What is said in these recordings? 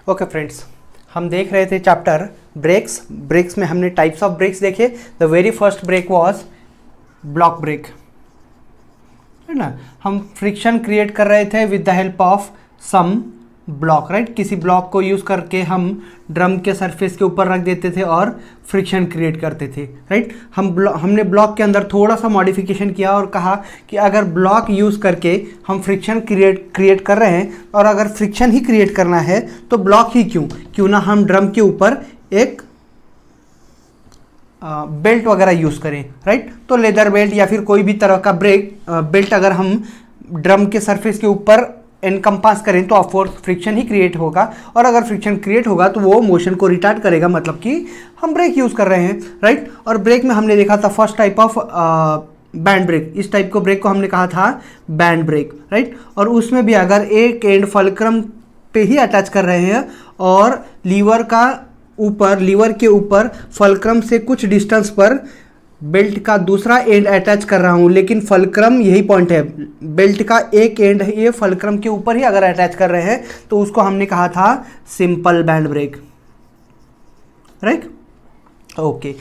Okay friends, हम देख रहे थे चैप्टर ब्रेक्स में हमने टाइप्स ऑफ ब्रेक्स देखे। The very first brake was block brake, है ना। हम फ्रिक्शन क्रिएट कर रहे थे with the help of some block, right. किसी ब्लॉक को यूज़ करके हम ड्रम के सरफेस के ऊपर रख देते थे और फ्रिक्शन क्रिएट करते थे, राइट। हमने ब्लॉक के अंदर थोड़ा सा मॉडिफिकेशन किया और कहा कि अगर ब्लॉक यूज़ करके हम फ्रिक्शन क्रिएट कर रहे हैं और अगर फ्रिक्शन ही क्रिएट करना है तो ब्लॉक ही क्यों ना हम ड्रम के ऊपर एक बेल्ट वगैरह यूज़ करें, राइट। तो लेदर बेल्ट या फिर कोई भी तरह का बेल्ट अगर हम ड्रम के सरफेस के ऊपर एनकम्पास करें तो ऑफकोर्स फ्रिक्शन ही क्रिएट होगा, और अगर फ्रिक्शन क्रिएट होगा तो वो मोशन को रिटार्ड करेगा, मतलब कि हम ब्रेक यूज़ कर रहे हैं, राइट। और ब्रेक में हमने देखा था first type of band break. इस टाइप को ब्रेक को हमने कहा था बैंड ब्रेक, राइट। और उसमें भी अगर एक एंड फलक्रम पे ही अटैच कर रहे हैं और लीवर के ऊपर फलक्रम से कुछ डिस्टेंस पर बेल्ट का दूसरा एंड अटैच कर रहा हूं, लेकिन फलक्रम, यही पॉइंट है, बेल्ट का एक एंड ये फलक्रम के ऊपर ही अगर अटैच कर रहे हैं तो उसको हमने कहा था simple band break, right. Okay,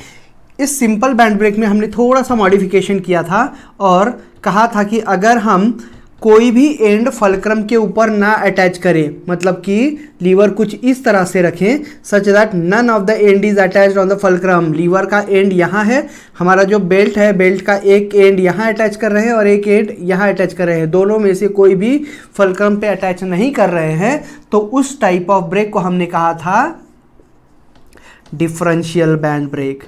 इस सिंपल बैंड ब्रेक में हमने थोड़ा सा मॉडिफिकेशन किया था और कहा था कि अगर हम कोई भी एंड फलक्रम के ऊपर ना अटैच करें, मतलब कि लीवर कुछ इस तरह से रखें such that none of the end is attached on the fulcrum. Lever का एंड यहाँ है, हमारा जो बेल्ट है, बेल्ट का एक एंड यहाँ अटैच कर रहे हैं और एक एंड यहाँ अटैच कर रहे हैं, दोनों में से कोई भी फलक्रम पे अटैच नहीं कर रहे हैं, तो उस टाइप ऑफ ब्रेक को हमने कहा था differential band break,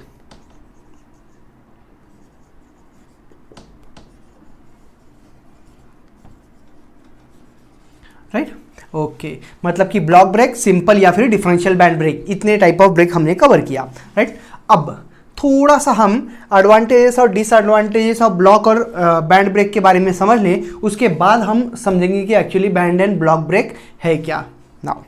right. Okay, मतलब कि ब्लॉक ब्रेक, सिंपल या फिर डिफरेंशियल बैंड ब्रेक, इतने टाइप ऑफ ब्रेक हमने कवर किया, राइट। अब थोड़ा सा हम एडवांटेजेस और डिसएडवांटेजेस ऑफ ब्लॉक और बैंड ब्रेक के बारे में समझ लें, उसके बाद हम समझेंगे कि actually band and block brake है क्या। नाउ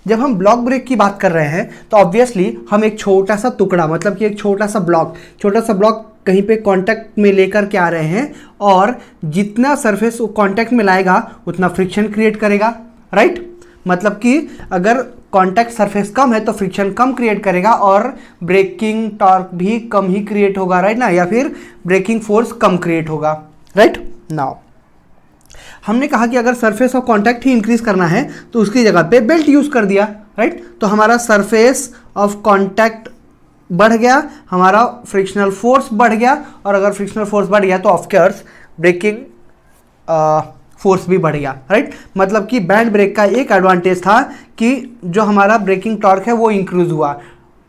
जब हम ब्लॉक ब्रेक की बात कर रहे हैं तो ऑब्वियसली हम एक छोटा सा टुकड़ा, मतलब कि एक छोटा सा ब्लॉक कहीं पे कांटेक्ट में लेकर के आ रहे हैं और जितना सरफेस वो कांटेक्ट में लाएगा उतना फ्रिक्शन क्रिएट करेगा, राइट। मतलब कि अगर कांटेक्ट सरफेस कम है तो फ्रिक्शन कम क्रिएट करेगा और ब्रेकिंग टॉर्क भी कम ही क्रिएट होगा, राइट ना, या फिर ब्रेकिंग फोर्स कम क्रिएट होगा, राइट। नाउ हमने कहा कि अगर surface of contact he increase करना है तो उसकी जगह पे बेल्ट यूज कर दिया, राइट। तो हमारा सरफेस ऑफ कांटेक्ट बढ़ गया, हमारा फ्रिक्शनल फोर्स बढ़ गया, और अगर फ्रिक्शनल फोर्स बढ़ गया तो ऑफकोर्स ब्रेकिंग फोर्स भी बढ़ गया, राइट। मतलब कि बैंड ब्रेक का एक एडवांटेज था कि जो हमारा ब्रेकिंग टॉर्क है वो इंक्रीज हुआ,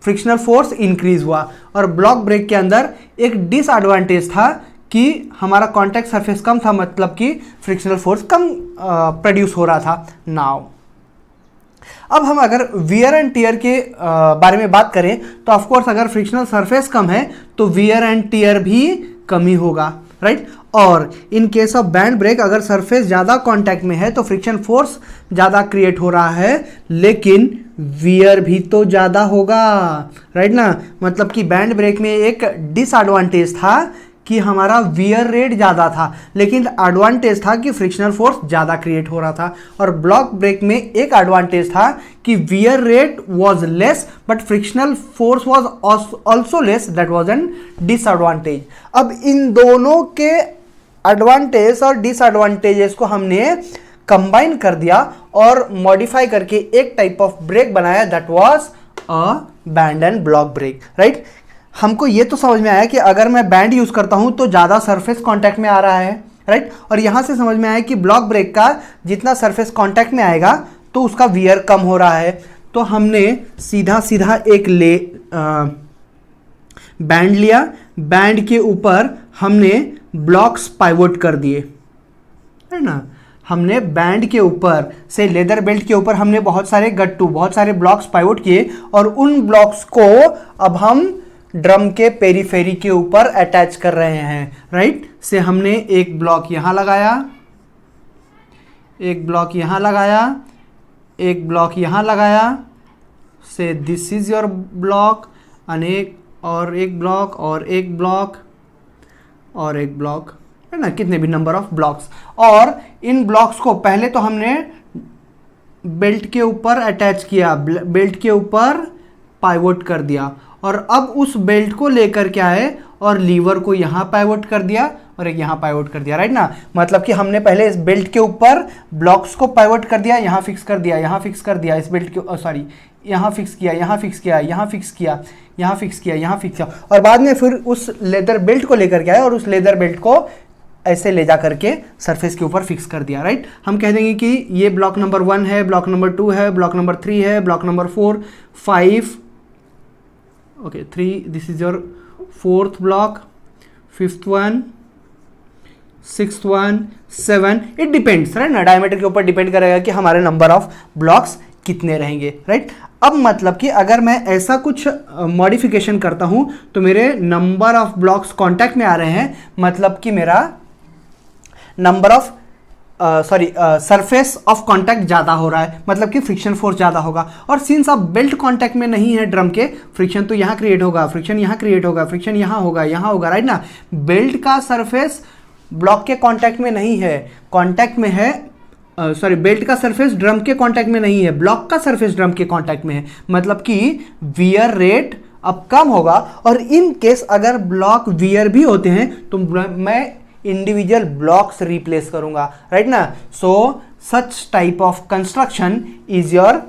फ्रिक्शनल फोर्स इंक्रीज हुआ, और ब्लॉक ब्रेक के अंदर एक डिसएडवांटेज था कि हमारा कॉन्टैक्ट सरफेस कम था, मतलब कि फ्रिक्शनल फोर्स कम प्रोड्यूस हो रहा था। नाउ अब हम अगर वियर एंड टियर के बारे में बात करें तो ऑफकोर्स अगर फ्रिक्शनल सरफेस कम है तो वियर एंड टियर भी कम ही होगा, राइट। और in case of band break अगर सरफेस ज़्यादा कांटेक्ट में है तो फ्रिक्शन फोर्स ज़्यादा क्रिएट हो रहा है, लेकिन वियर भी तो ज़्यादा होगा, राइट ना। मतलब कि बैंड ब्रेक में एक डिसएडवांटेज था कि हमारा वियर रेट ज़्यादा था, लेकिन एडवांटेज था कि फ्रिक्शनल फोर्स ज़्यादा क्रिएट हो रहा था। और ब्लॉक ब्रेक में एक एडवांटेज था कि wear rate was less but frictional force was also less, that was an disadvantage. अब इन दोनों के एडवांटेज और डिसएडवांटेजेस को हमने कंबाइन कर दिया और मॉडिफाई करके एक टाइप ऑफ ब्रेक बनाया, that was a band and block break, right. हमको ये तो समझ में आया कि अगर मैं बैंड यूज करता हूं तो ज्यादा सरफेस कांटेक्ट में आ रहा है, राइट। और यहां से समझ में आया कि ब्लॉक ब्रेक का जितना सरफेस कांटेक्ट में आएगा तो उसका वियर कम हो रहा है। तो हमने सीधा एक बैंड लिया, बैंड के ऊपर हमने ब्लॉक्स पाइवोट कर दिए, है ना। हमने बैंड के ऊपर से लेदर बेल्ट के ऊपर हमने बहुत सारे ब्लॉक्स पाइवोट किए और उन ब्लॉक्स को अब हम ड्रम के पेरीफेरी के ऊपर अटैच कर रहे हैं, राइट। से हमने एक ब्लॉक यहां लगाया, एक ब्लॉक यहां लगाया, एक ब्लॉक यहां लगाया, से दिस इज योर ब्लॉक, अनेक और एक ब्लॉक और एक ब्लॉक और एक ब्लॉक, है ना, कितने भी नंबर ऑफ ब्लॉक्स। और इन ब्लॉक्स को पहले तो हमने बेल्ट के ऊपर अटैच किया, बेल्ट के ऊपर पाइवोट कर दिया, और अब उस बेल्ट को लेकर क्या है और लीवर को यहाँ पाइवोट कर दिया और एक यहाँ पाइवोट कर दिया, राइट ना। मतलब कि हमने पहले इस बेल्ट के ऊपर ब्लॉक्स को पाइवोट कर दिया, यहाँ फिक्स कर दिया, यहाँ फिक्स कर दिया, इस बेल्ट के सॉरी यहाँ फिक्स किया, यहाँ फिक्स किया, यहाँ फिक्स किया, यहाँ फिक्स किया, यहाँ फिक्स किया, और बाद में फिर उस लेदर बेल्ट को लेकर के आए और उस लेदर बेल्ट को ऐसे ले जा करके सरफेस के ऊपर फिक्स कर दिया, राइट। हम कह देंगे कि ये ब्लॉक नंबर 1 है, ब्लॉक नंबर 2 है, ब्लॉक नंबर 3 है, block number 4, 5, okay 3, this is your 4th block, 5th one, 6th one, 7, it depends, right ना, डायमीटर के ऊपर डिपेंड करेगा कि हमारे नंबर ऑफ ब्लॉक्स कितने रहेंगे, राइट। अब मतलब कि अगर मैं ऐसा कुछ मॉडिफिकेशन करता हूं तो मेरे नंबर ऑफ ब्लॉक्स कांटेक्ट में आ रहे हैं, मतलब कि मेरा number of surface of contact ज़्यादा हो रहा है, मतलब कि फ्रिक्शन फोर्स ज़्यादा होगा। और सिंस आप बेल्ट कांटेक्ट में नहीं है ड्रम के, फ्रिक्शन तो यहाँ क्रिएट होगा, फ्रिक्शन यहाँ क्रिएट होगा, फ्रिक्शन यहाँ होगा, राइट ना। बेल्ट का सरफेस ब्लॉक के कांटेक्ट में नहीं है, कांटेक्ट में है, बेल्ट का सरफेस ड्रम के कांटेक्ट में नहीं है, ब्लॉक का सरफेस ड्रम के कांटेक्ट में है, मतलब कि वियर रेट अब कम होगा। और इन केस अगर ब्लॉक वियर भी होते हैं तो मैं इंडिविजुअल ब्लॉक्स रिप्लेस करूंगा, राइट ना। So such type of construction is your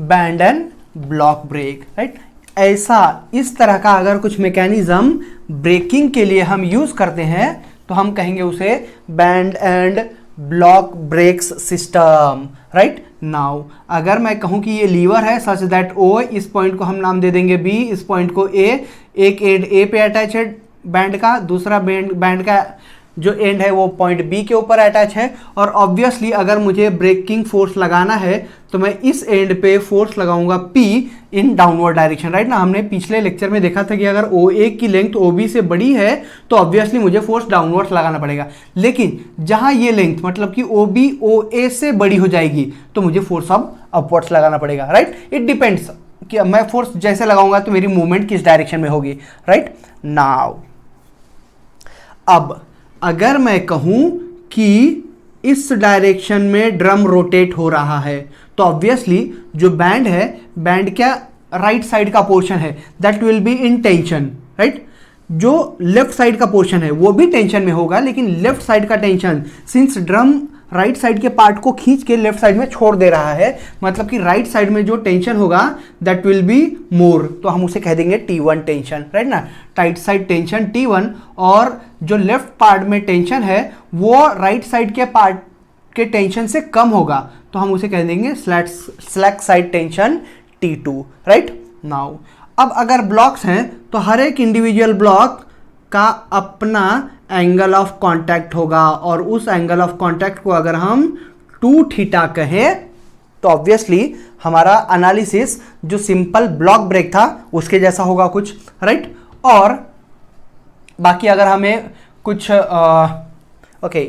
band and block break, right. ऐसा इस तरह का अगर कुछ मैकेनिज्म ब्रेकिंग के लिए हम यूज करते हैं तो हम कहेंगे उसे band and block brakes system, right. Now अगर मैं कहूं कि ये लीवर है सच दैट ओ, इस पॉइंट को हम नाम दे देंगे बी, इस पॉइंट को ए, एक एंड ए पे अटैच है बैंड का, दूसरा बैंड का जो एंड है वो पॉइंट बी के ऊपर अटैच है, और ऑब्वियसली अगर मुझे ब्रेकिंग फोर्स लगाना है तो मैं इस एंड पे फोर्स लगाऊंगा P in downward direction, right ना। हमने पिछले लेक्चर में देखा था कि अगर ओ ए की लेंथ ओ बी से बड़ी है तो ऑब्वियसली मुझे फोर्स डाउनवर्ड्स लगाना पड़ेगा, लेकिन जहां ये लेंथ मतलब कि ओ बी ओ ए से बड़ी हो जाएगी तो मुझे फोर्स अब अपवर्ड्स लगाना पड़ेगा, राइट। इट डिपेंड्स कि मैं फोर्स जैसे लगाऊंगा तो मेरी मूवमेंट किस डायरेक्शन में होगी, राइट। नाउ अब अगर मैं कहूं कि इस डायरेक्शन में ड्रम रोटेट हो रहा है तो ऑब्वियसली जो बैंड है, बैंड क्या राइट साइड का पोर्शन है, that will be in tension, right. जो लेफ्ट साइड का पोर्शन है वो भी टेंशन में होगा, लेकिन लेफ्ट साइड का tension since drum right side के पार्ट को खींच के लेफ्ट साइड में छोड़ दे रहा है, मतलब कि राइट साइड में जो टेंशन होगा दैट विल बी मोर, तो हम उसे कह देंगे T1 टेंशन, राइट ना। राइट साइड टेंशन T1 और जो लेफ्ट पार्ट में टेंशन है वो राइट साइड के पार्ट के टेंशन से कम होगा, तो हम उसे कह देंगे slack side tension T2, right. Now अब अगर ब्लॉक्स हैं तो हर एक इंडिविजुअल ब्लॉक का अपना एंगल ऑफ कांटेक्ट होगा, और उस एंगल ऑफ कांटेक्ट को अगर हम 2 थीटा कहें तो ऑब्वियसली हमारा एनालिसिस जो सिंपल ब्लॉक ब्रेक था उसके जैसा होगा कुछ, राइट। और बाकी अगर हमें कुछ ओके,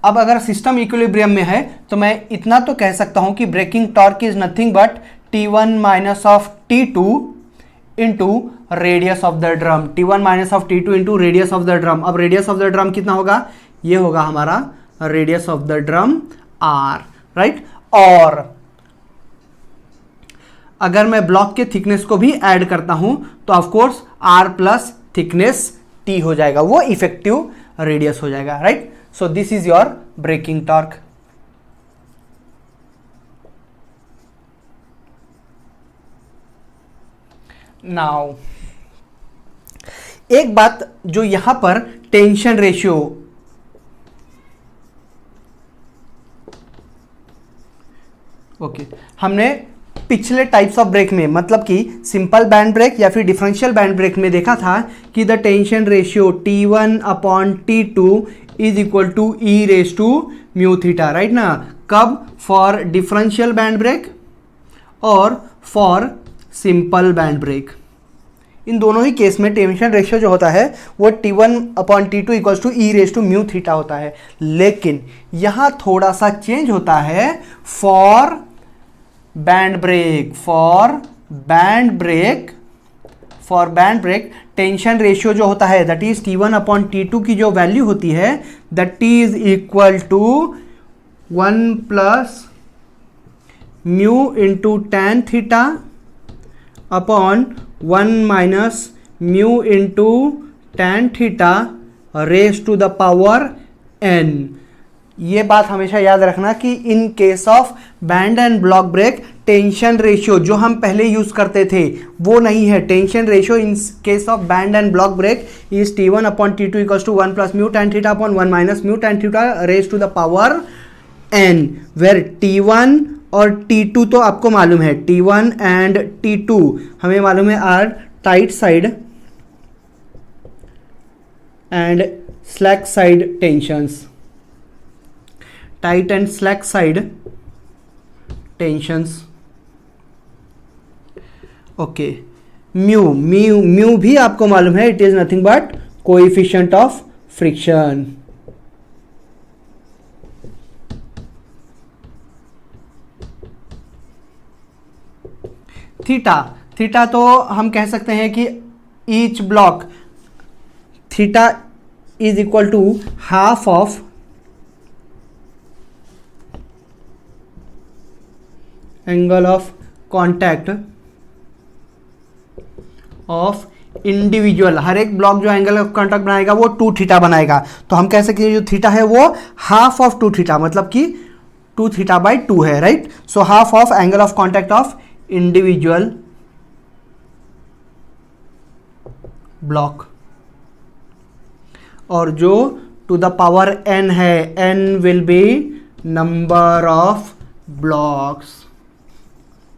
अब अगर सिस्टम इक्विलिब्रियम में है तो मैं इतना तो कह सकता हूं कि braking torque is nothing but T1 minus of T2 into radius of the drum, T1 minus of T2 into radius of the drum. अब रेडियस ऑफ द ड्रम कितना होगा, ये होगा हमारा radius of the drum R, right. और अगर मैं block के थिकनेस को भी ऐड करता हूं तो of course R plus thickness T हो जाएगा, वो इफेक्टिव रेडियस हो जाएगा, right. So this is your braking torque. Now एक बात जो यहां पर टेंशन रेशियो, ओके, हमने पिछले टाइप्स ऑफ ब्रेक में मतलब कि सिंपल बैंड ब्रेक या फिर डिफरेंशियल बैंड ब्रेक में देखा था कि the tension ratio T1 upon T2 is equal to E raise to mu theta, right ना। कब, फॉर डिफरेंशियल बैंड ब्रेक और फॉर सिंपल बैंड ब्रेक, इन दोनों ही केस में टेंशन रेशियो जो होता है वो T1 upon T2 equals to E raise to mu theta होता है, लेकिन यहां थोड़ा सा चेंज होता है for band brake. For band brake tension ratio जो होता है that is T1 upon T2 की जो वैल्यू होती है that is equal to 1 plus mu into tan theta upon 1 minus mu into tan theta raise to the power n। ये बात हमेशा याद रखना कि in case of band and block brake tension ratio जो हम पहले यूज करते थे वो नहीं है। Tension ratio in case of band and block brake is T1 upon T2 equals to 1 plus mu tan theta upon 1 minus mu tan theta raise to the power n, where T1 और T2 तो आपको मालूम है, T1 and T2 हमें मालूम है are tight side and slack side tensions, tight and slack side tensions. Okay, mu भी आपको मालूम है, it is nothing but coefficient of friction. Theta तो हम कह सकते हैं कि each block theta is equal to half of angle of contact of individual. हर एक ब्लॉक जो एंगल ऑफ कांटेक्ट बनाएगा वो 2 थीटा बनाएगा, तो हम कह सकते हैं जो थीटा है वो हाफ ऑफ 2 थीटा, मतलब कि 2 थीटा बाई 2 है, right. So half of angle of contact of individual block, और जो टू द पावर n है, n will be number of blocks,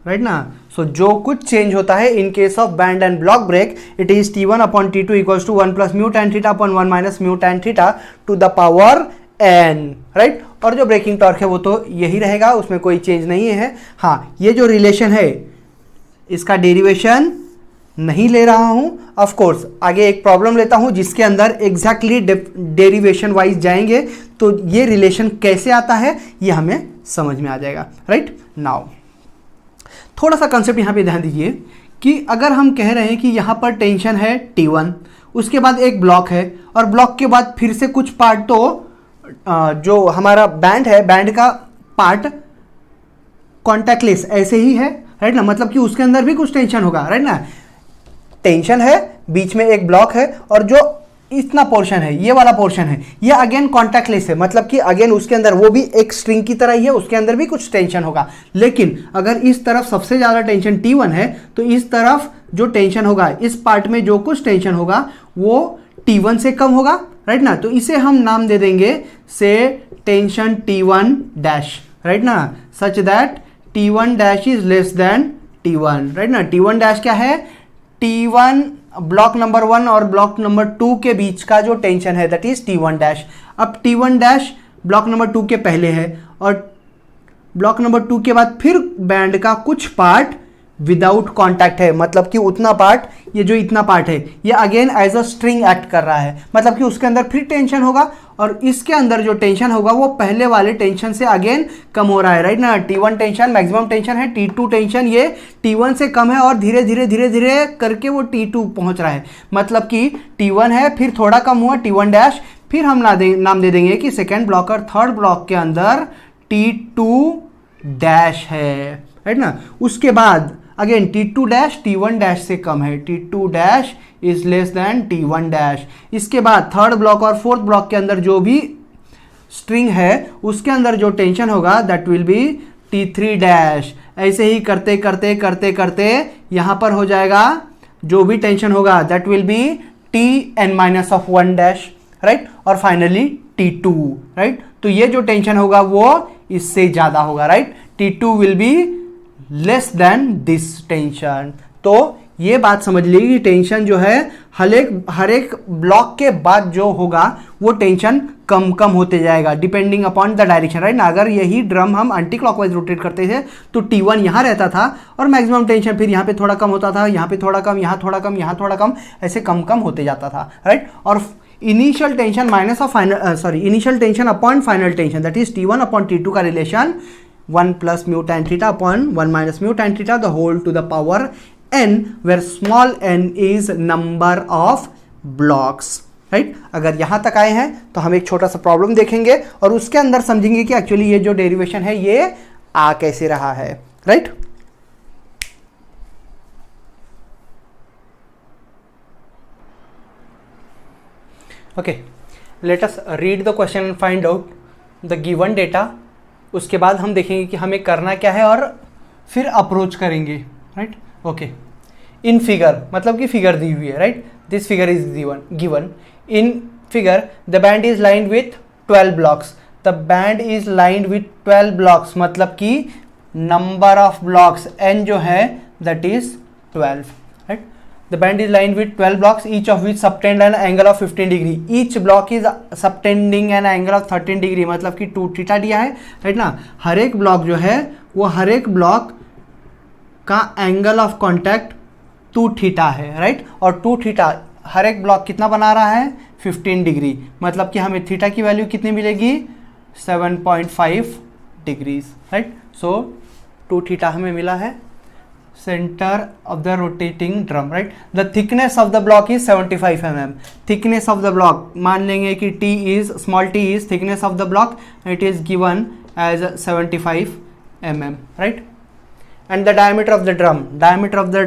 right ना। सो जो कुछ चेंज होता है in case of band and block brake, it is T1 upon T2 equals to 1 plus mu tan theta upon 1 minus mu tan theta to the power n, right. और जो braking torque है वो तो यही रहेगा, उसमें कोई चेंज नहीं है। हाँ, ये जो रिलेशन है इसका डेरिवेशन नहीं ले रहा हूं, ऑफ कोर्स आगे एक प्रॉब्लम लेता हूं जिसके अंदर एग्जैक्टली डेरिवेशन वाइज जाएंगे, तो ये रिलेशन कैसे आता है ये हमें समझ में आ जाएगा, राइट। नाउ थोड़ा सा कंसेप्ट यहां पे ध्यान दीजिए कि अगर हम कह रहे हैं कि यहां पर टेंशन है T1, उसके बाद एक ब्लॉक है, और ब्लॉक के बाद फिर से कुछ पार्ट तो जो हमारा बैंड है, बैंड का पार्ट कॉन्टैक्टलेस ऐसे ही है, राइट ना, मतलब कि उसके अंदर भी कुछ टेंशन होगा, राइट ना। टेंशन है, बीच में एक ब्लॉक है, और जो इतना पोर्शन है, ये वाला पोर्शन है, ये अगेन कॉन्टैक्टलेस है, मतलब कि अगेन उसके अंदर वो भी एक स्ट्रिंग की तरह ही है, उसके अंदर भी कुछ टेंशन होगा। लेकिन अगर इस तरफ सबसे ज़्यादा टेंशन T1 है, तो इस तरफ जो टेंशन होगा, इस पार्ट में जो कुछ टेंशन होगा वो T1 से कम होगा, राइट ना। तो इसे हम नाम दे देंगे से टेंशन T1 डैश, राइट ना, सच that T1 dash is less than T1, right ना। T1 डैश क्या है? T1 ब्लॉक नंबर 1 और ब्लॉक नंबर 2 के बीच का जो टेंशन है, दैट इज T1 डैश। अब T1 डैश ब्लॉक नंबर 2 के पहले है, और ब्लॉक नंबर 2 के बाद फिर बैंड का कुछ पार्ट विदाउट कॉन्टैक्ट है, मतलब कि उतना पार्ट, ये जो इतना पार्ट है, ये again as a string act कर रहा है, मतलब कि उसके अंदर फिर टेंशन होगा, और इसके अंदर जो टेंशन होगा वो पहले वाले टेंशन से अगेन कम हो रहा है, राइट ना। T1 टेंशन मैक्सिमम टेंशन है, T2 टेंशन ये T1 से कम है, और धीरे धीरे धीरे धीरे करके वो T2 पहुंच रहा है, मतलब कि T1 है, फिर थोड़ा कम हुआ T1 डैश, फिर हम नाम दे देंगे कि सेकेंड ब्लॉक और थर्ड ब्लॉक के अंदर T2 डैश है, राइट ना। उसके बाद again T2 dash T1 dash से कम है, T2 dash is less than T1 dash. इसके बाद थर्ड ब्लॉक और फोर्थ ब्लॉक के अंदर जो भी स्ट्रिंग है उसके अंदर जो टेंशन होगा that will B T3 dash. ऐसे ही करते करते करते करते यहां पर हो जाएगा जो भी टेंशन होगा that will B Tn-1 dash, right, और फाइनली T2, राइट। तो ये जो टेंशन होगा वो इससे ज्यादा होगा, right. T2 will be less than this tension. तो ये बात समझ लीजिए कि टेंशन जो है हर एक ब्लॉक के बाद जो होगा वो टेंशन कम कम होते जाएगा depending upon the direction, right ना। अगर यही ड्रम हम एंटी क्लॉकवाइज रोटेट करते थे तो T1 यहाँ रहता था और मैक्सिमम टेंशन फिर यहाँ पे थोड़ा कम होता था, यहाँ पे थोड़ा कम, यहाँ थोड़ा कम, यहाँ थोड़ा कम, ऐसे कम कम होते जाता था, राइट। और initial tension minus of initial tension upon final tension that is T1 upon T2 का relation 1 plus mu tan theta upon 1 minus mu tan theta the whole to the power n, where small n is number of blocks, right. अगर यहाँ तक आए हैं तो हम एक छोटा सा प्रॉब्लम देखेंगे और उसके अंदर समझेंगे कि एक्चुअली ये जो डेरिवेशन है ये आ कैसे रहा है, right. Okay, let us read the question and find out the given data. उसके बाद हम देखेंगे कि हमें करना क्या है और फिर अप्रोच करेंगे, राइट। ओके, इन फिगर मतलब कि फिगर दी हुई है, right. This figure is given in figure the band is lined with 12 blocks. The band is lined with 12 blocks मतलब कि नंबर ऑफ ब्लॉक्स n जो है that is 12, right. The band is lined with 12 blocks, each of which subtend an angle of 15 degree. Each block is subtending an angle of 13 degree, मतलब कि 2 theta दिया है, right ना। हर एक block जो है वो हर एक ब्लॉक का एंगल ऑफ कॉन्टैक्ट 2 थीटा है, राइट। और 2 थीटा हर एक ब्लॉक कितना बना रहा है 15 डिग्री, मतलब कि हमें थीटा की वैल्यू कितनी मिलेगी 7.5 डिग्रीज, राइट। सो 2 थीटा हमें मिला है center of the rotating drum, right. The thickness of the block is 75 mm. Thickness of the block मान लेंगे कि t is small t is thickness of the block, it is given as 75 mm, right. And the diameter of the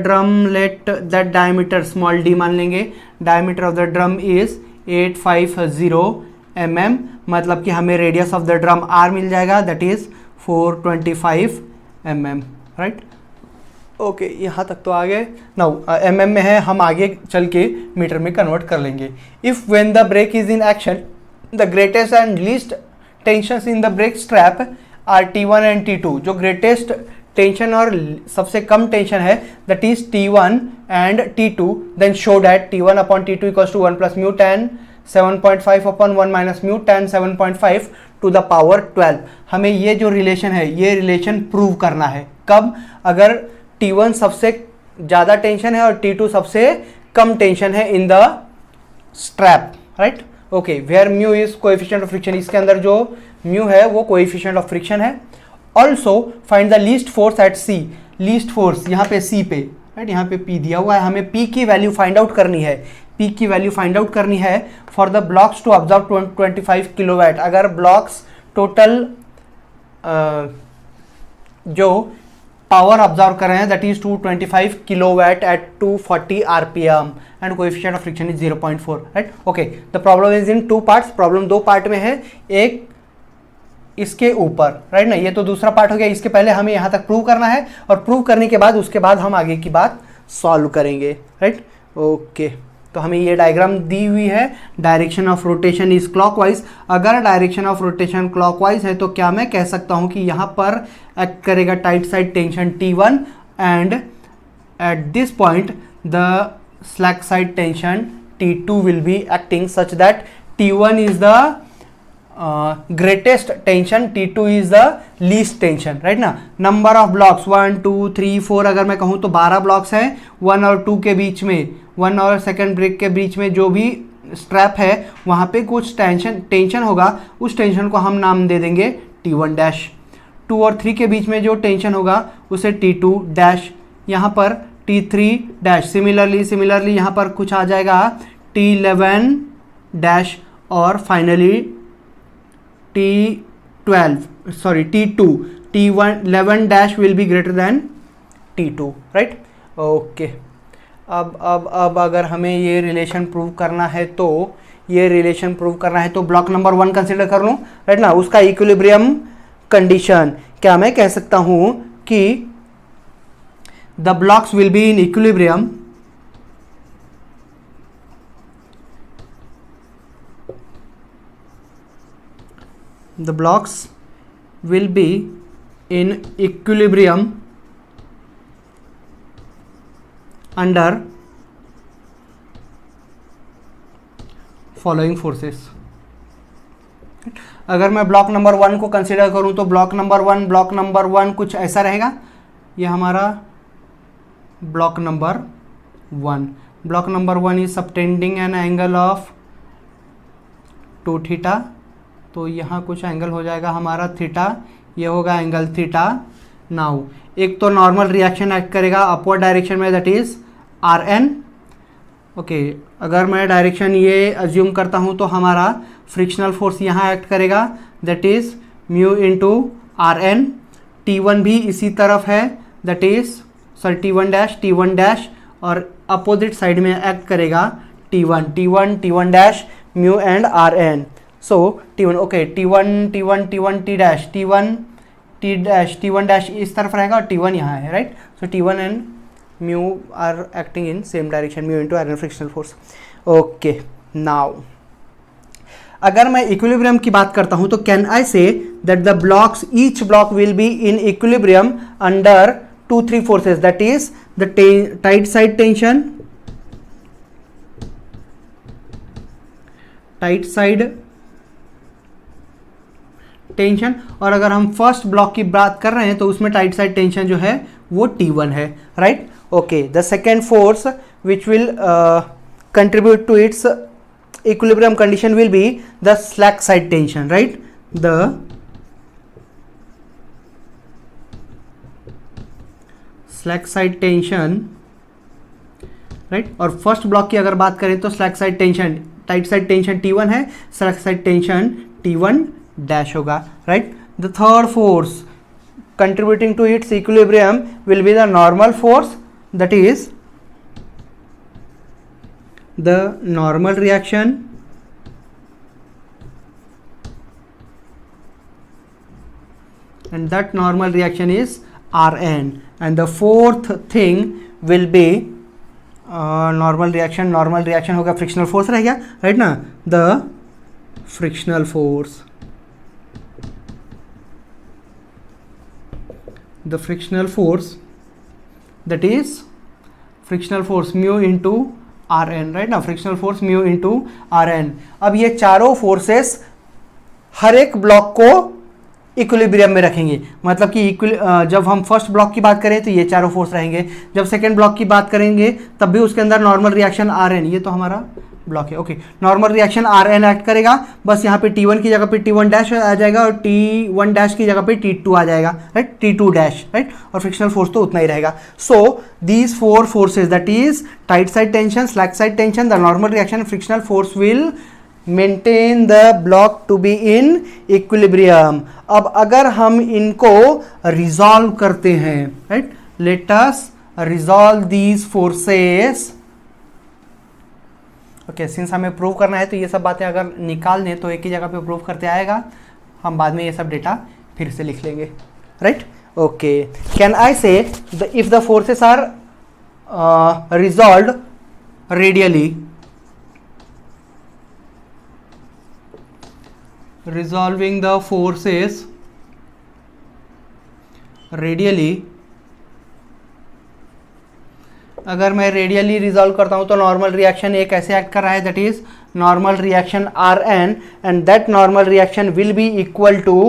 drum, let that diameter small d मान लेंगे, diameter of the drum is 850 mm, मतलब कि हमें radius of the drum r मिल जाएगा, that is 425 mm, right. Okay यहाँ तक तो आ गए। नाउ mm में है, हम आगे चल के मीटर में कन्वर्ट कर लेंगे। If when the brake is in action the greatest and least tensions in the brake strap are T1 and T2। जो ग्रेटेस्ट टेंशन और सबसे कम टेंशन है that is T1 and T2, then show that T1 upon T2 equals to 1 plus mu tan 7.5 upon 1 minus mu tan 7.5 to the power 12। हमें ये जो relation है ये रिलेशन प्रूव करना है। कब? अगर T1 सबसे ज़्यादा टेंशन है और T2 सबसे कम टेंशन है in the strap, right. Okay, where mu is coefficient of friction, इसके अंदर जो म्यू है वो कोएफिशिएंट ऑफ फ्रिक्शन है। Also find the least force at C। Least force यहाँ पे C पे, राइट, यहाँ पे P दिया हुआ है, हमें P की वैल्यू फाइंड आउट करनी है। P की वैल्यू फाइंड आउट करनी है for the blocks to observe 25 kilowatt. अगर ब्लॉक्स टोटल जो पावर ऑब्जर्व कर रहे हैं that is 225 kilowatt at 240 RPM and coefficient of friction is 0.4, right. Okay, the problem is in 2 parts. Problem 2 part में है, एक इसके ऊपर, राइट ना, ये तो दूसरा पार्ट हो गया। इसके पहले हमें यहाँ तक प्रूव करना है और प्रूव करने के बाद उसके बाद हम आगे की बात सॉल्व करेंगे, राइट। ओके, तो हमें ये डायग्राम दी हुई है, direction of rotation is clockwise. अगर डायरेक्शन ऑफ रोटेशन क्लॉकवाइज है तो क्या मैं कह सकता हूं कि यहां पर एक्ट करेगा tight side tension T1 and at this point the slack side tension T2 will be acting such that T1 is the greatest tension, T2 is the least tension, right ना। नंबर ऑफ ब्लॉक्स 1 2 3 4 अगर मैं कहूँ तो 12 blocks हैं 1 और 2 के बीच में, 1 और सेकेंड ब्रेक के बीच में जो भी स्ट्रैप है वहाँ पे कुछ टेंशन होगा, उस टेंशन को हम नाम दे देंगे T1 डैश। 2 और 3 के बीच में जो टेंशन होगा उसे T2 डैश, यहाँ पर T3 डैश। सिमिलरली यहाँ पर कुछ आ जाएगा T11 डैश और finally T2 T11 dash will be greater than T2, right. Okay, अब अगर हमें ये रिलेशन प्रूव करना है तो ब्लॉक नंबर 1 कंसिडर कर लूँ, राइट ना। उसका इक्विलिब्रियम कंडीशन, क्या मैं कह सकता हूँ कि the blocks will be in equilibrium under following forces. अगर मैं ब्लॉक नंबर 1 को कंसिडर करूं तो ब्लॉक नंबर 1 कुछ ऐसा रहेगा। ये हमारा block number 1 is subtending an angle of 2 theta, तो यहाँ कुछ एंगल हो जाएगा हमारा थीटा, ये होगा एंगल थीटा। नाउ एक तो नॉर्मल रिएक्शन एक्ट करेगा अपवर्ड डायरेक्शन में दैट इज Rn। ओके, अगर मैं डायरेक्शन ये अज्यूम करता हूँ तो हमारा फ्रिक्शनल फोर्स यहाँ एक्ट करेगा, that is mu into R N. T1 भी इसी तरफ है, that is sorry T1 dash, और अपोजिट साइड में एक्ट करेगा T1 dash mu and R N. So T1 okay, T1 T1 dash इस तरफ रहेगा और T1 यहाँ है, right. So T1 and mu are acting in same direction, mu into R N frictional force. Okay, now अगर मैं equilibrium की बात करता हूं तो can I say that the blocks each block will be in equilibrium under 2-3 forces, that is the tight side tension, और अगर हम फर्स्ट ब्लॉक की बात कर रहे हैं तो उसमें टाइट साइड टेंशन जो है वो T1 है, right. Okay, the second force which will contribute to its equilibrium condition will be the slack side tension, right? The slack side tension, right? और फर्स्ट ब्लॉक की अगर बात करें तो slack side tension, tight side tension T1 है, slack side tension T1 dash होगा, right? The third force contributing to its equilibrium will be the normal force, that is the normal reaction, and that normal reaction is Rn, and the fourth thing will be normal reaction होगा frictional force रहेगा, right ना, the frictional force, that is frictional force mu into R N, right ना, frictional force mu into R N. अब ये चारों forces हर एक block को equilibrium में रखेंगे, मतलब कि जब हम फर्स्ट ब्लॉक की बात करें तो ये चारों फोर्स रहेंगे, जब सेकेंड ब्लॉक की बात करेंगे तब भी उसके अंदर नॉर्मल रिएक्शन आर एन, ये तो हमारा ब्लॉक है, okay, normal reaction R N act करेगा, बस यहाँ पे T1 की जगह पे T1 डैश आ जाएगा और T1 डैश की जगह पे T2 आ जाएगा, राइट, T2 डैश, राइट, और फ्रिक्शनल फोर्स तो उतना ही रहेगा। So these four forces, that is tight side tension, slack side tension, the normal reaction, frictional force will maintain the block to be in equilibrium. अब अगर हम इनको resolve करते हैं, right, let us resolve these forces. Okay, since हमें prove करना है तो ये सब बातें अगर निकाल दें तो एक ही जगह पे प्रूव करते आएगा, हम बाद में ये सब डेटा फिर से लिख लेंगे, right. Okay, can I say if the forces are resolved radially, resolving the forces radially, अगर मैं रेडियली रिजॉल्व करता हूं तो नॉर्मल रिएक्शन एक ऐसे एक्ट कर रहा है, that is normal reaction R N, and that normal reaction will be equal to,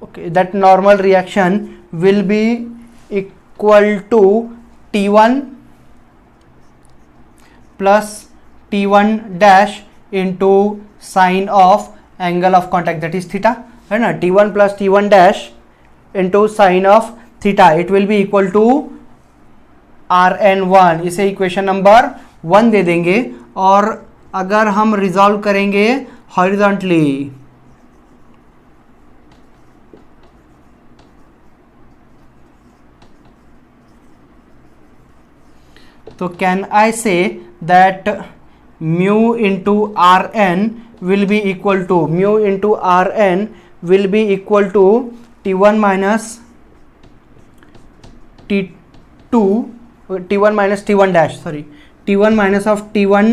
okay, that normal reaction will be equal to T1 plus T1 dash into sine of angle of contact, that is theta, है ना, T1 plus T1 dash into sine of theta, it will be equal to Rn1, इसे equation number 1 दे देंगे। और अगर हम resolve करेंगे horizontally, तो can I say that mu into R N will be equal to, mu into R N will be equal to T1 minus T1 minus T1 dash, sorry, T1 minus of T1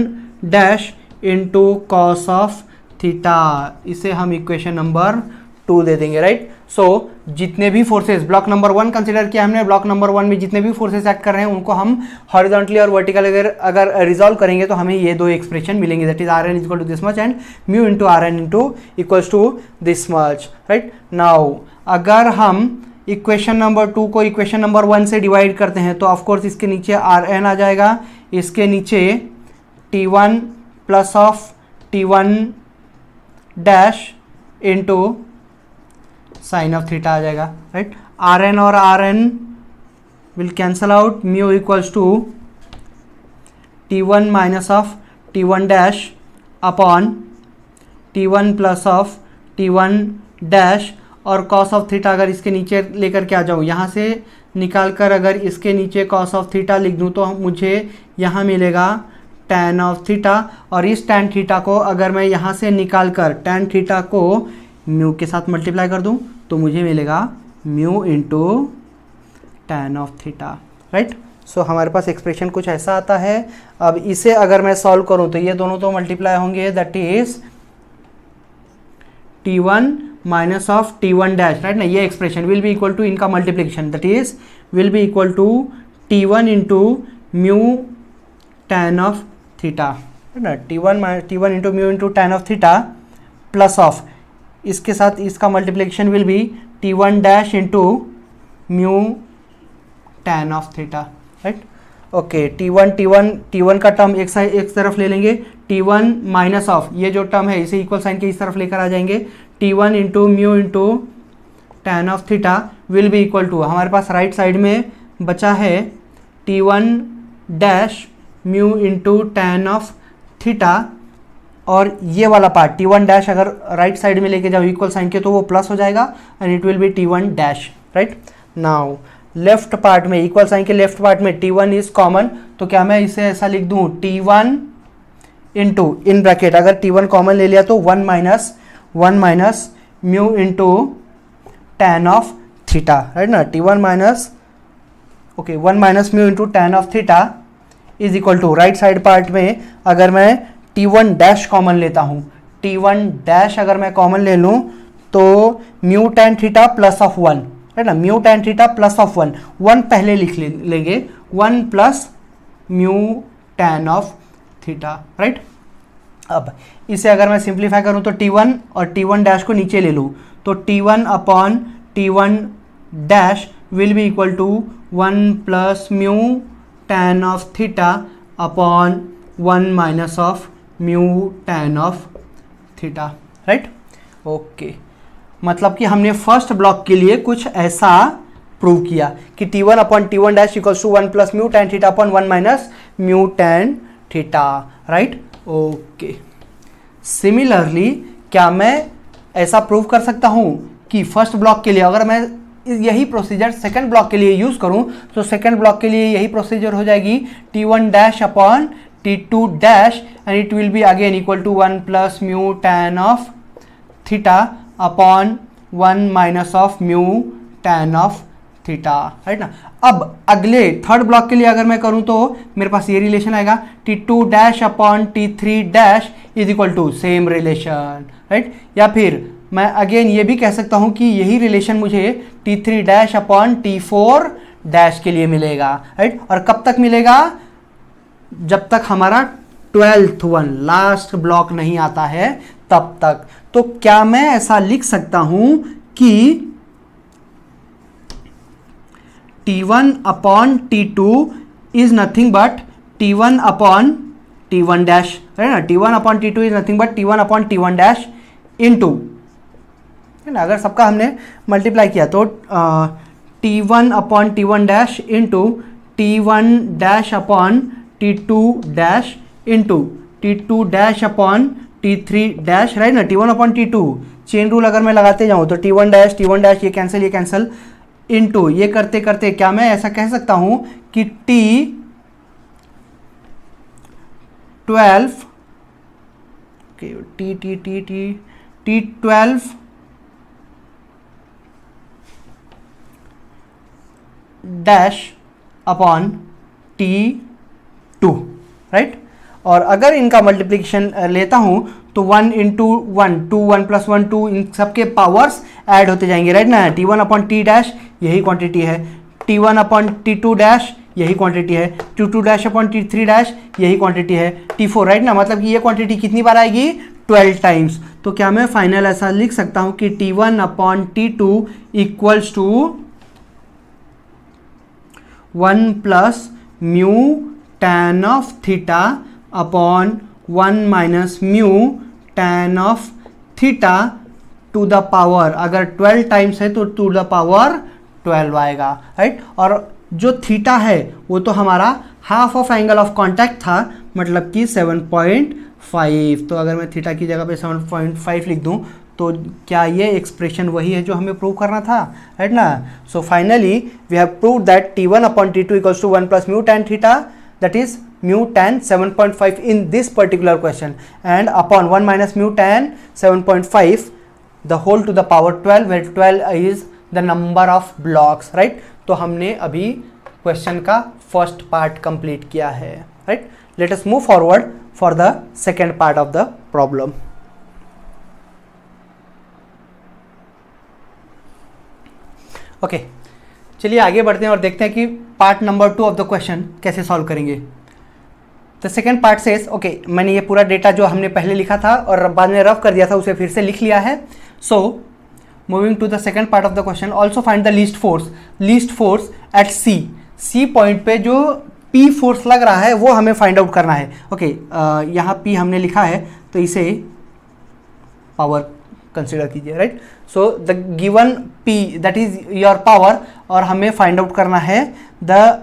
dash into cos of theta, इसे हम equation number 2 दे देंगे, right. सो जितने भी forces block number 1 consider किया हमने, block number 1 में जितने भी फोर्सेस एक्ट कर रहे हैं उनको हम हॉरिजॉन्टली और वर्टिकल अगर रिजॉल्व करेंगे तो हमें ये दो एक्सप्रेशन मिलेंगे, that is R N equal to this much and mu into R N into equals to this much, right. Now अगर हम इक्वेशन नंबर 2 को इक्वेशन नंबर 1 से डिवाइड करते हैं तो ऑफकोर्स इसके नीचे आर एन आ जाएगा, इसके नीचे T1 plus of T1 dash into sine of theta आ जाएगा, राइट। आर एन और R N will cancel out, mu equals to T1 minus of T1 dash upon T1 plus of T1 dash, और cos of theta अगर इसके नीचे लेकर के आ जाऊँ, यहाँ से निकाल कर अगर इसके नीचे कॉस ऑफ थीटा लिख दूँ तो मुझे यहाँ मिलेगा tan ऑफ थीटा, और इस tan थीटा को अगर मैं यहाँ से निकाल कर tan थीटा को म्यू के साथ मल्टीप्लाई कर दूँ तो मुझे मिलेगा mu into tan of theta, right. So हमारे पास एक्सप्रेशन कुछ ऐसा आता है। अब इसे अगर मैं सॉल्व करूँ तो ये दोनों तो मल्टीप्लाई होंगे, that is T1 minus of T1 dash, right ना। ये expression will be equal to इनका multiplication, that is will be equal to T1 into mu tan of theta, है ना। T1 into mu into tan of theta plus of इसके साथ इसका multiplication will be T1 dash into mu tan of theta, right. Okay, T1 का term एक तरफ ले लेंगे, T1 माइनस ऑफ ये जो टर्म है इसे इक्वल साइन के इस तरफ लेकर आ जाएंगे, T1 into mu into tan of theta will be equal to, हमारे पास राइट साइड में बचा है T1 dash mu into tan of theta, और ये वाला पार्ट T1 डैश अगर राइट साइड में लेके जाओ इक्वल साइन के तो वो प्लस हो जाएगा and it will be T1 dash, right. Now left part में इक्वल साइन के लेफ्ट पार्ट में T1 इज कॉमन, तो क्या मैं इसे ऐसा लिख दूं T1 इंटू इन ब्रैकेट अगर T1 कॉमन ले लिया तो 1 minus mu into tan of theta, right ना। T1 minus 1 minus mu into tan of theta is equal to right side part में अगर मैं T1 डैश कॉमन लेता हूँ, T1 डैश अगर मैं कॉमन ले लूँ तो mu tan theta plus of 1, है ना। Mu tan theta plus of 1 पहले लिख लेंगे, 1 plus mu tan of theta, right. अब इसे अगर मैं सिंप्लीफाई करूँ तो T1 और T1 डैश को नीचे ले लूँ तो T1 upon T1 dash will be equal to 1 plus mu tan of theta upon 1 minus of mu tan of theta, right. Okay, मतलब कि हमने फर्स्ट ब्लॉक के लिए कुछ ऐसा प्रूव किया कि T1 upon T1 dash equals to 1 plus mu tan theta upon 1 minus mu tan theta, right. Okay, similarly क्या मैं ऐसा प्रूव कर सकता हूँ कि फर्स्ट ब्लॉक के लिए अगर मैं यही प्रोसीजर सेकंड ब्लॉक के लिए यूज़ करूँ तो सेकंड ब्लॉक के लिए यही प्रोसीजर हो जाएगी T1 dash upon T2 dash and it will be again equal to 1 plus mu tan of theta upon 1 minus of mu tan of theta, right ना। अब अगले थर्ड ब्लॉक के लिए अगर मैं करूं तो मेरे पास ये रिलेशन आएगा T2 dash upon T3 dash is equal to same relation, right. या फिर मैं अगेन ये भी कह सकता हूं कि यही रिलेशन मुझे T3 dash upon T4 dash के लिए मिलेगा, राइट। और कब तक मिलेगा? जब तक हमारा 12th वन लास्ट ब्लॉक नहीं आता है तब तक। तो क्या मैं ऐसा लिख सकता हूं कि T1 upon T2 is nothing but T1 upon T1 dash, है ना। T1 upon T2 is nothing but T1 upon T1 dash into, है ना। अगर सबका हमने मल्टीप्लाई किया तो T1 upon T1 dash into T1 dash upon T2 dash into T2 dash upon T3 dash, right ना। T1 upon T2 chain rule अगर मैं लगाते जाऊँ तो T1 डैश ये कैंसिल इंटू ये करते करते क्या मैं ऐसा कह सकता हूं कि T12 dash upon T2, right. और अगर इनका मल्टीप्लिकेशन लेता हूं तो 1 इंटू 1 2 1 प्लस 1 2 इन सबके पावर्स ऐड होते जाएंगे, राइट ना। T1 अपॉन T डैश यही क्वांटिटी है, T1 अपॉन T2 डैश यही क्वांटिटी है, T2 dash upon T3 dash यही क्वांटिटी है, T4, राइट ना। मतलब कि ये क्वांटिटी कितनी बार आएगी? 12 टाइम्स। तो क्या मैं फाइनल ऐसा लिख सकता हूं कि T1 upon T2 equals to 1 plus mu tan of theta upon 1 minus mu tan of theta to the power, अगर 12 टाइम्स है तो टू द पावर 12 आएगा, राइट। और जो थीटा है वो तो हमारा half of angle of contact था, मतलब कि 7.5। तो अगर मैं थीटा की जगह पे 7.5 लिख दूं तो क्या ये एक्सप्रेशन वही है जो हमें प्रूव करना था, राइट ना। So finally we have prove that T1/T2 equals to 1 plus mu tan theta, that is mu tan 7.5 in this particular question, and upon 1 minus mu tan 7.5 the whole to the power 12, where 12 is the number of blocks, right. तो हमने अभी question का first part complete किया है, right. Let us move forward for the second part of the problem. Okay, चलिए आगे बढ़ते हैं और देखते हैं कि part number 2 of the question कैसे सॉल्व करेंगे। The second part says, okay, मैंने ये पूरा डेटा जो हमने पहले लिखा था और बाद में रफ कर दिया था उसे फिर से लिख लिया है। So moving to the second part of the question, also find the least force at C point पे जो P फोर्स लग रहा है वो हमें फाइंड आउट करना है। ओके, यहाँ P हमने लिखा है तो इसे पावर कंसिडर कीजिए, right. So the given P that is your power, और हमें फाइंड आउट करना है the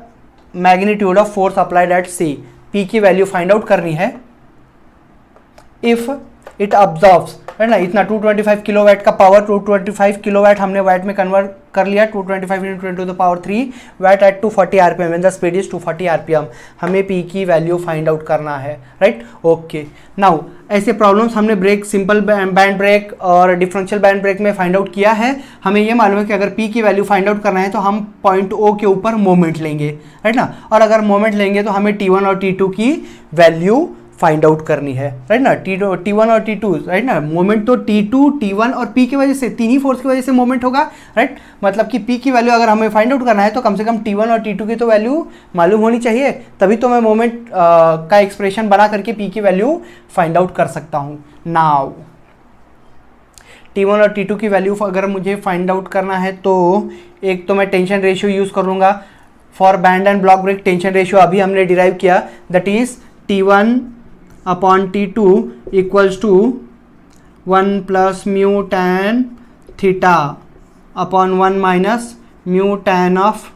magnitude of force applied at C. P की वैल्यू फाइंड आउट करनी है इफ इट अब्जॉर्ब्स, है ना। इतना 225 किलोवाट का पावर, 225 किलोवाट हमने वाट में कन्वर्ट कर लिया, 225 into 10 to the power 3 watt at 240 RPM, when the speed is 240 RPM. हमें P की वैल्यू फाइंड आउट करना है, राइट। ओके, नाउ ऐसे प्रॉब्लम्स हमने ब्रेक, सिंपल बैंड ब्रेक और डिफरेंशियल बैंड ब्रेक में फाइंड आउट किया है। हमें ये मालूम है कि अगर P की वैल्यू फाइंड आउट करना है तो हम पॉइंट O के ऊपर मोमेंट लेंगे, राइट ना। और अगर मोमेंट लेंगे तो हमें T1 और T2 की वैल्यू फाइंड आउट करनी है, राइट ना। T1 और T2, राइट ना। मोमेंट तो T2, T1 और P की वजह से, तीन ही फोर्स की वजह से मोमेंट होगा, राइट। मतलब कि P की वैल्यू अगर हमें फाइंड आउट करना है तो कम से कम T1 और T2 की तो वैल्यू मालूम होनी चाहिए, तभी तो मैं मोमेंट का एक्सप्रेशन बना करके P की वैल्यू फाइंड आउट कर सकता हूँ। नाउ T1 और T2 की वैल्यू अगर मुझे फाइंड आउट करना है तो एक तो मैं टेंशन रेशियो यूज़ करूँगा। For band and block brake tension ratio अभी हमने डिराइव किया, that is T1/T2 equals to 1 plus mu tan theta upon 1 minus mu tan of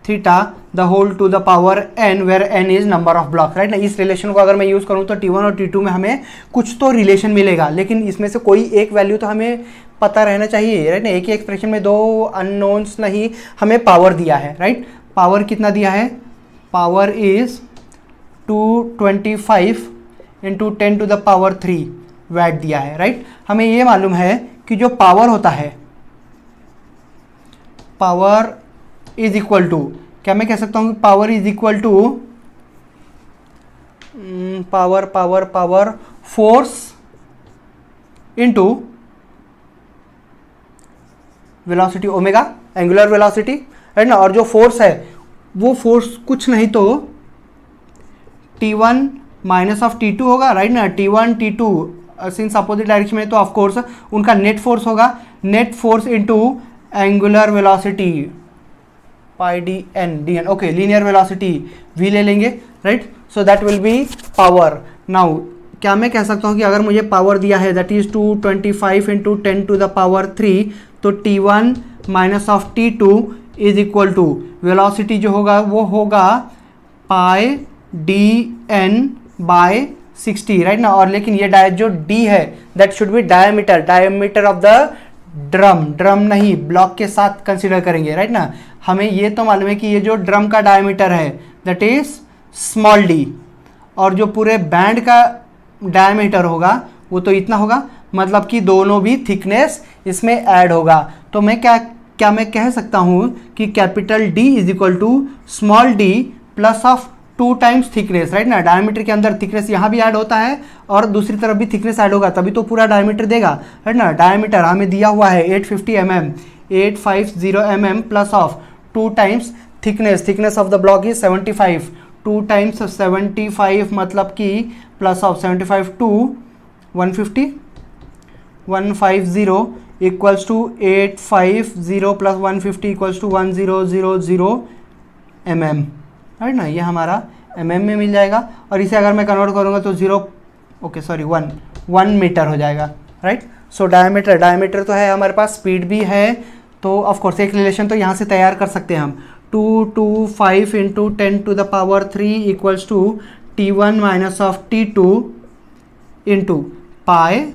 theta the whole to the power n, where n is number of block, right ना। इस relation को अगर मैं use करूँ तो T1 और T2 में हमें कुछ तो रिलेशन मिलेगा, लेकिन इसमें से कोई एक वैल्यू तो हमें पता रहना चाहिए, राइट ना। एक ही एक्सप्रेशन में दो अननोन्स नहीं, हमें पावर दिया है, राइट। पावर कितना दिया है? Power is 225 into 10 to the power 3 watt दिया है, राइट। हमें ये मालूम है कि जो पावर होता है, पावर इज इक्वल टू, क्या मैं कह सकता हूँ कि power is equal to power force into velocity omega, angular velocity, right ना। और जो फोर्स है वो फोर्स कुछ नहीं तो T1 माइनस ऑफ T2 होगा, राइट ना। T1 T2 since opposite direction में तो ऑफ कोर्स उनका नेट फोर्स होगा, net force into angular velocity pi dn, okay. Linear velocity v ले लेंगे, right. So that will be power. Now क्या मैं कह सकता हूँ कि अगर मुझे पावर दिया है that is 225 into 10 to the power 3, तो T1 minus of T2 is equal to velocity जो होगा वो होगा पाई dn बाय 60, राइट ना। और लेकिन ये जो d है that should be diameter of the drum नहीं, ब्लॉक के साथ कंसिडर करेंगे, राइट ना। हमें ये तो मालूम है कि ये जो ड्रम का डायमीटर है दैट इज स्मॉल d, और जो पूरे बैंड का डायमीटर होगा वो तो इतना होगा, मतलब कि दोनों भी थिकनेस इसमें ऐड होगा। तो मैं क्या मैं कह सकता हूँ कि capital D is equal to small d plus of 2 times thickness, right ना। डायमीटर के अंदर थिकनेस यहाँ भी ऐड होता है और दूसरी तरफ भी थिकनेस ऐड होगा, तभी तो पूरा डायमीटर देगा, राइट ना। डायमीटर हमें दिया हुआ है 850 mm, 850 mm plus of 2 times thickness of the block is 75, 2 times 75 मतलब कि plus of 75 to 150 equals to 850 plus 150 equals to 1000 mm, right ना। ये हमारा mm में मिल जाएगा, और इसे अगर मैं कन्वर्ट करूँगा तो 1 मीटर हो जाएगा, राइट। सो डायमीटर तो है हमारे पास, स्पीड भी है, तो ऑफ कोर्स एक रिलेशन तो यहाँ से तैयार कर सकते हैं हम। 225 into 10 to the power 3 equals to T1 minus of T2 into pi,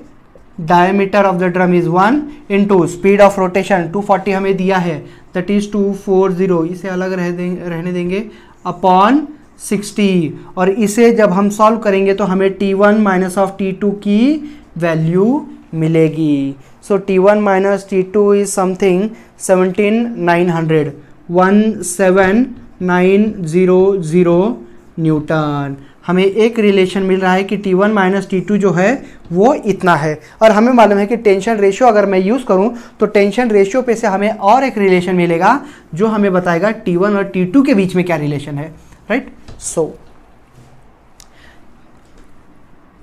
diameter of the drum is 1 into speed of rotation 240 हमें दिया है, that is 240, इसे अलग रहने देंगे अपॉन 60, और इसे जब हम सॉल्व करेंगे तो हमें T1 माइनस ऑफ T2 की वैल्यू मिलेगी. सो T1 minus T2 is something 17900 Newton. हमें एक रिलेशन मिल रहा है कि T1 माइनस T2 जो है वो इतना है, और हमें मालूम है कि टेंशन रेशियो अगर मैं यूज़ करूं तो टेंशन रेशियो पे से हमें और एक रिलेशन मिलेगा जो हमें बताएगा T1 और T2 के बीच में क्या रिलेशन है. राइट. सो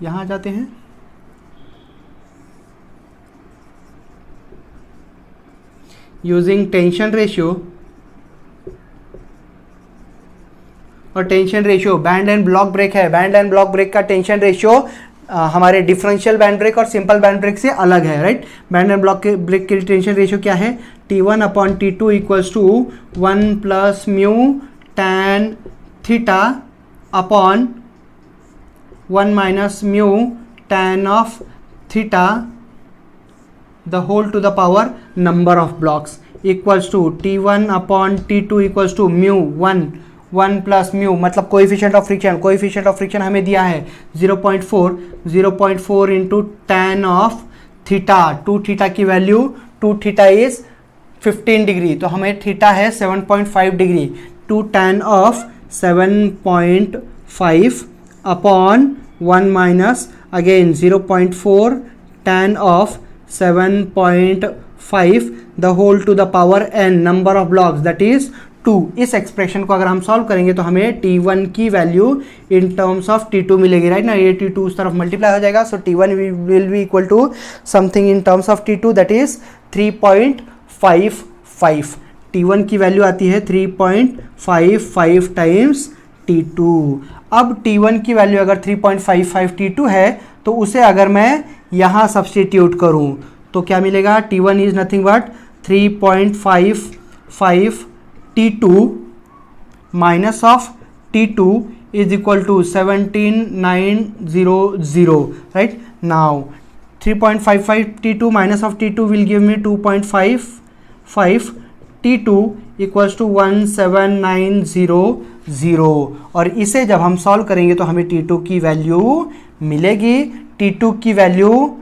यहां जाते हैं. यूजिंग टेंशन रेशियो, और tension ratio band and block brake है. बैंड एंड ब्लॉक ब्रेक का टेंशन रेशियो हमारे डिफरेंशियल बैंड ब्रेक और सिंपल बैंड ब्रेक से अलग है. Right. Band and block brake के टेंशन रेशियो क्या है? T1 upon T2 equals to 1 plus mu tan theta upon 1 minus mu tan of theta the whole to the power number of blocks equals to T1 upon T2 equals to mu 1 plus mu, मतलब coefficient of friction हमें दिया है 0.4 into tan of theta. 2 theta की value, 2 theta is 15 degree, तो हमें theta है 7.5 degree. 2 tan of 7.5 upon 1 minus again 0.4 tan of 7.5 the whole to the power n number of blocks that is 2. इस expression को अगर हम सॉल्व करेंगे तो हमें T1 की value in terms of T2 मिलेगी. राइट ना. ये T2 उस तरफ मल्टीप्लाई हो जाएगा. So T1 will be equal to something in terms of T2 that is 3.55. T1 की वैल्यू आती है 3.55 टाइम्स T2. अब T1 की वैल्यू अगर 3.55 T2 है तो उसे अगर मैं यहाँ सब्सटीट्यूट करूँ तो क्या मिलेगा? T1 is nothing but 3.55 T2 minus of T2 is equal to 17900. Right. Now 3.55 T2 minus of T2 will give me 2.55 T2 equals to 17900, और इसे जब हम सॉल्व करेंगे तो हमें T2 की वैल्यू मिलेगी. T2 की वैल्यू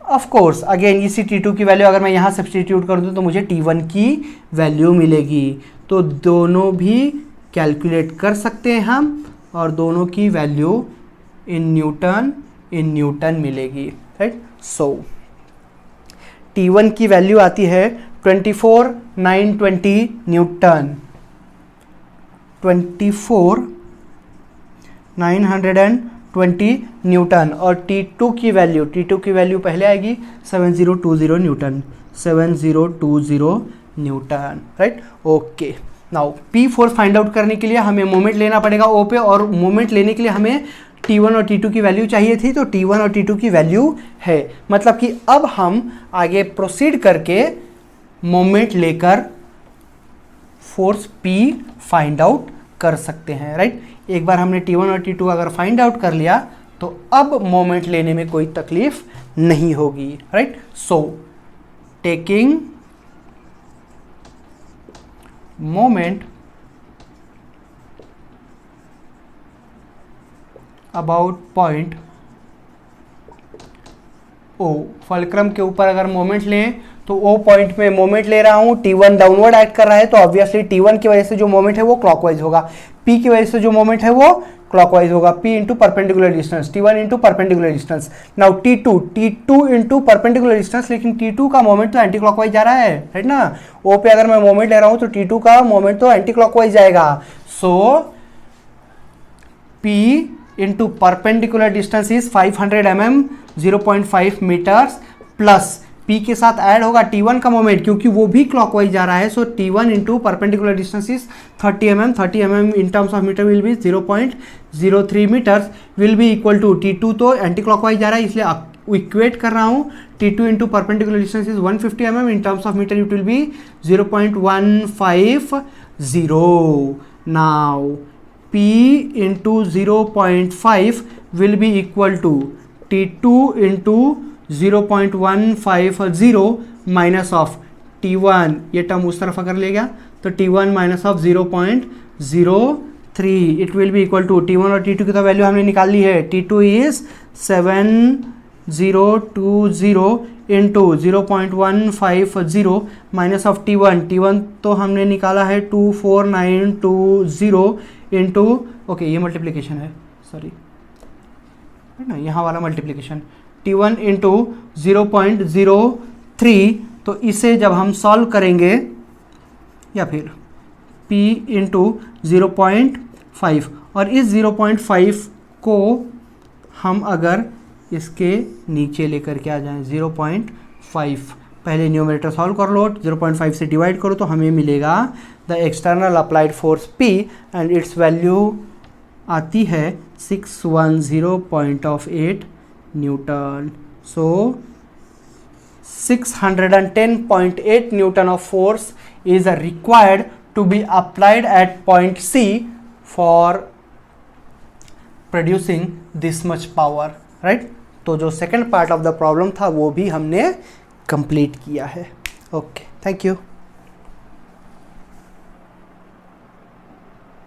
ऑफ कोर्स अगेन इसी T2 की वैल्यू अगर मैं यहाँ सब्सटीट्यूट कर दूँ तो मुझे T1 की वैल्यू मिलेगी. तो दोनों भी कैलकुलेट कर सकते हैं हम, और दोनों की वैल्यू इन न्यूटन मिलेगी. राइट. सो T1 की वैल्यू आती है 24,920 न्यूटन. 24,920 न्यूटन, और T2 की वैल्यू पहले आएगी 7020 Newton. 7020 Newton. Right. Okay. Now P4 find out करने के लिए हमें मोमेंट लेना पड़ेगा O पे, और मोमेंट लेने के लिए हमें T1 और T2 की वैल्यू चाहिए थी, तो T1 और T2 की वैल्यू है. मतलब कि अब हम आगे प्रोसीड करके मोमेंट लेकर फोर्स P फाइंड आउट कर सकते हैं. राइट. एक बार हमने T1 और T2 अगर फाइंड आउट कर लिया तो अब मोमेंट लेने में कोई तकलीफ नहीं होगी. Right. So taking moment about point O, fulcrum के ऊपर अगर मोमेंट लें तो O पॉइंट में मोमेंट ले रहा हूं, T1 डाउनवर्ड एक्ट कर रहा है, तो ऑब्वियसली T1 की वजह से जो मोमेंट है वो क्लॉकवाइज होगा, P की वजह से जो मोमेंट है वो क्लॉकवाइज होगा. P into perpendicular distance, T1 into perpendicular distance. Now T2 into perpendicular distance, लेकिन T2 का मोमेंट तो एंटी क्लॉकवाइज जा रहा है. राइट ना. O पे अगर मैं मोमेंट ले रहा हूं तो T2 का मोमेंट तो एंटी क्लॉकवाइज जाएगा. So P into perpendicular distance is 500 mm 0.5 meters, plus P के साथ ऐड होगा T1 का मोमेंट क्योंकि वो भी क्लॉकवाइज जा रहा है. So T1 into perpendicular distance is 30 mm in terms of meter will be 0.03 meters will be equal to T2 तो एंटी क्लॉकवाइज जा रहा है इसलिए इक्वेट कर रहा हूँ. T2 into perpendicular distance is 150 mm in terms of meter it will be 0.15 0. Now P into 0.5 will be equal to T2 into 0.150 minus of T1. ये term उस तरफ अगर ले गया तो T1 minus of 0.03 it will be equal to T1 और T2 की तो वैल्यू हमने निकाल ली है. T2 is 7020 into 0.150 minus of T1 तो हमने निकाला है 24920 इंटू ओके ये मल्टीप्लिकेशन है सॉरी है ना यहाँ वाला मल्टीप्लिकेशन T1 इंटू 0.03 तो इसे जब हम सॉल्व करेंगे या फिर P इंटू 0.5 और इस 0.5 को हम अगर इसके नीचे लेकर के आ जाएं 0.5 पहले न्यूमरेटर सॉल्व कर लो 0.5 से डिवाइड करो तो हमें मिलेगा the external applied force P and it's value आती है 610.8 Newton. So 610.8 Newton of force is required to be applied at point C for producing this much power, right? तो जो second part of the problem था वो भी हमने complete किया है. Okay, thank you.